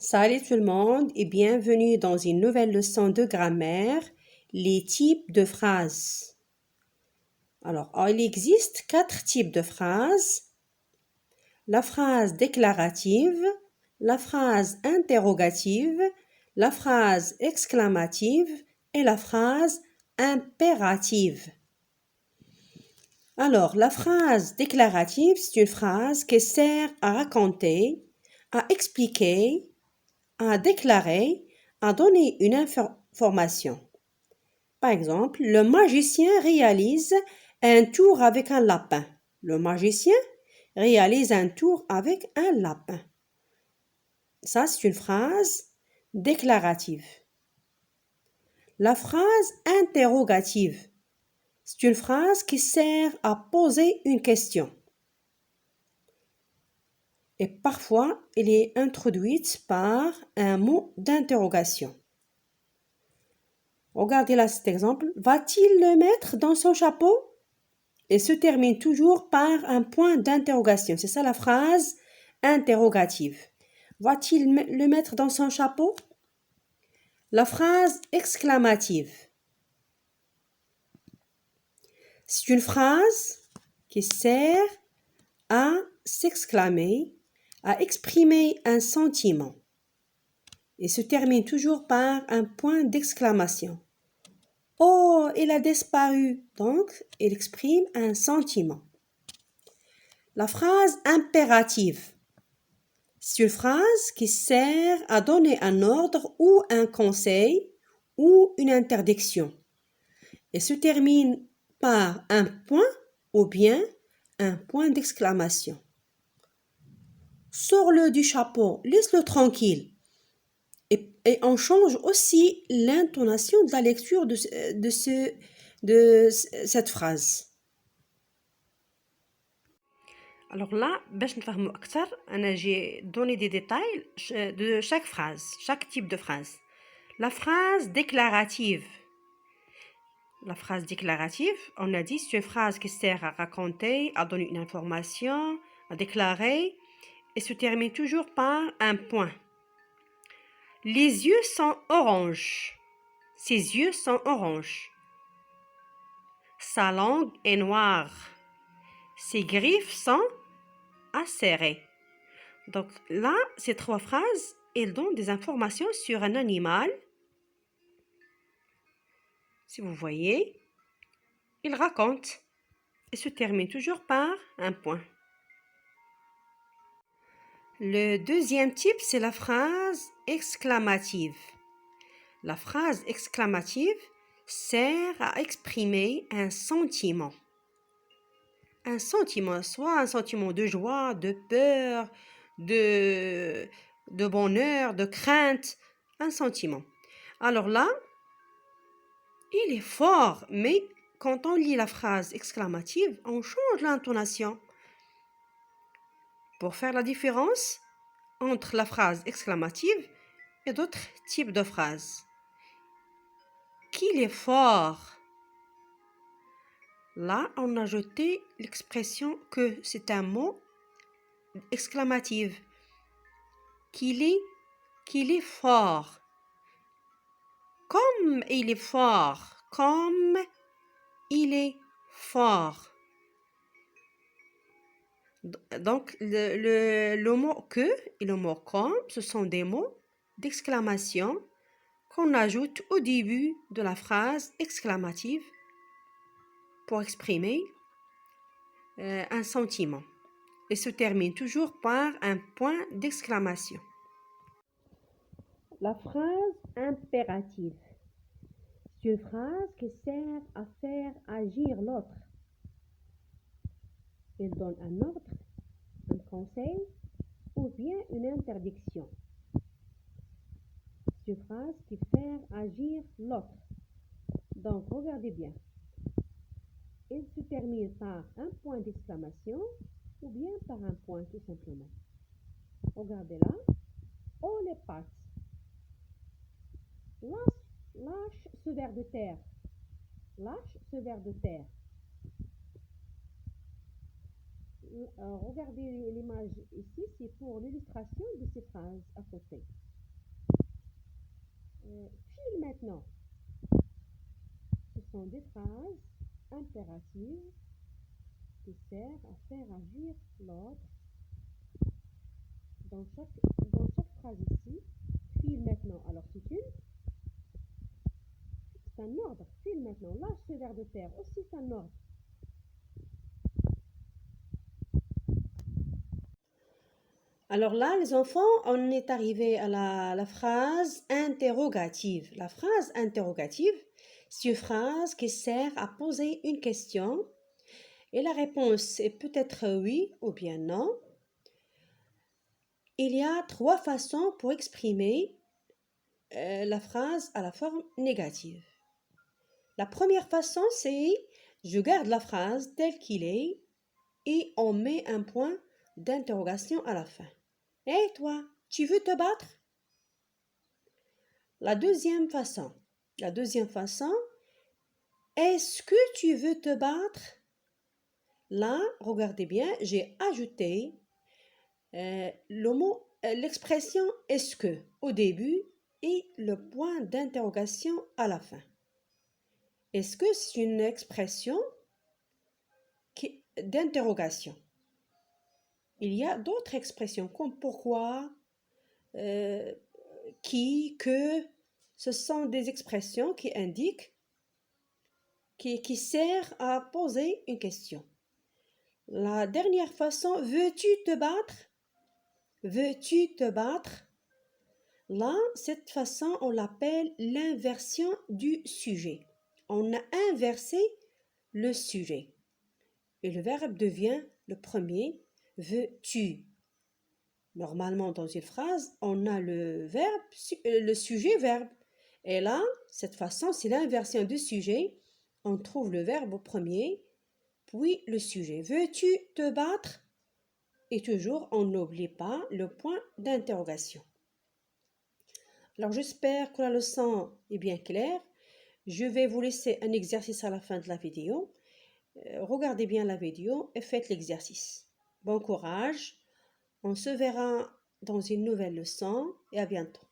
Salut tout le monde et bienvenue dans une nouvelle leçon de grammaire, les types de phrases. Alors, il existe 4 types de phrases. La phrase déclarative, la phrase interrogative, la phrase exclamative et la phrase impérative. Alors, la phrase déclarative, c'est une phrase qui sert à raconter, à expliquer, à déclarer, à donner une information. Par exemple, le magicien réalise un tour avec un lapin. Le magicien réalise un tour avec un lapin. Ça, c'est une phrase déclarative. La phrase interrogative, c'est une phrase qui sert à poser une question. Et parfois, elle est introduite par un mot d'interrogation. Regardez là cet exemple. Va-t-il le mettre dans son chapeau? Et se termine toujours par un point d'interrogation. C'est ça la phrase interrogative. Va-t-il le mettre dans son chapeau? La phrase exclamative. C'est une phrase qui sert à s'exclamer, à exprimer un sentiment. Et se termine toujours par un point d'exclamation. Oh, il a disparu. Donc, il exprime un sentiment. La phrase impérative. C'est une phrase qui sert à donner un ordre ou un conseil ou une interdiction. Et se termine par un point ou bien un point d'exclamation. Sors-le du chapeau, laisse-le tranquille. Et on change aussi l'intonation de la lecture de cette phrase. Alors là, باش نفهموا أكثر أنا j'ai donné des détails de chaque phrase, chaque type de phrase. La phrase déclarative. La phrase déclarative, on a dit, c'est une phrase qui sert à raconter, à donner une information, à déclarer et se termine toujours par un point. Les yeux sont oranges. Ses yeux sont oranges. Sa langue est noire. Ses griffes sont acérées. Donc là, ces 3 phrases, elles donnent des informations sur un animal. Si vous voyez, il raconte et se termine toujours par un point. Le deuxième type, c'est la phrase exclamative. La phrase exclamative sert à exprimer un sentiment. Un sentiment, soit un sentiment de joie, de peur, de bonheur, de crainte, un sentiment. Alors là, il est fort, mais quand on lit la phrase exclamative, on change l'intonation pour faire la différence entre la phrase exclamative et d'autres types de phrases. Qu'il est fort. Là, on a ajouté l'expression que c'est un mot exclamatif. Qu'il est fort. Comme il est fort. Comme il est fort. Donc, le mot que et le mot comme, ce sont des mots d'exclamation qu'on ajoute au début de la phrase exclamative pour exprimer un sentiment et se termine toujours par un point d'exclamation. La phrase impérative. C'est une phrase qui sert à faire agir l'autre. Elle donne un ordre, un conseil ou bien une interdiction. C'est une phrase qui fait agir l'autre. Donc, regardez bien. Elle se termine par un point d'exclamation ou bien par un point tout simplement. Regardez là. Oh les pattes. Lâche ce ver de terre. Lâche ce ver de terre. Regardez l'image ici, c'est pour l'illustration de ces phrases à côté. File maintenant. Ce sont des phrases impératives qui servent à faire agir l'autre. Dans chaque phrase ici, file maintenant. Alors c'est un ordre. File maintenant. Lâche ce vers de terre. Aussi c'est un ordre. Alors là, les enfants, on est arrivé à la phrase interrogative. La phrase interrogative, c'est une phrase qui sert à poser une question et la réponse est peut-être oui ou bien non. Il y a 3 façons pour exprimer la phrase à la forme négative. La première façon, c'est je garde la phrase telle qu'il est et on met un point d'interrogation à la fin. Et toi, tu veux te battre? La deuxième façon, est-ce que tu veux te battre? Là, regardez bien, j'ai ajouté l'expression est-ce que au début et le point d'interrogation à la fin. Est-ce que c'est une expression d'interrogation? Il y a d'autres expressions comme pourquoi, qui, que. Ce sont des expressions qui indiquent, qui servent à poser une question. La dernière façon, veux-tu te battre? Veux-tu te battre? Là, cette façon, on l'appelle l'inversion du sujet. On a inversé le sujet. Et le verbe devient le premier, veux-tu. Normalement, dans une phrase, on a le sujet-verbe. Et là, cette façon, c'est l'inversion du sujet. On trouve le verbe au premier, puis le sujet. Veux-tu te battre? Et toujours, on n'oublie pas le point d'interrogation. Alors, j'espère que la leçon est bien claire. Je vais vous laisser un exercice à la fin de la vidéo. Regardez bien la vidéo et faites l'exercice. Bon courage. On se verra dans une nouvelle leçon et à bientôt.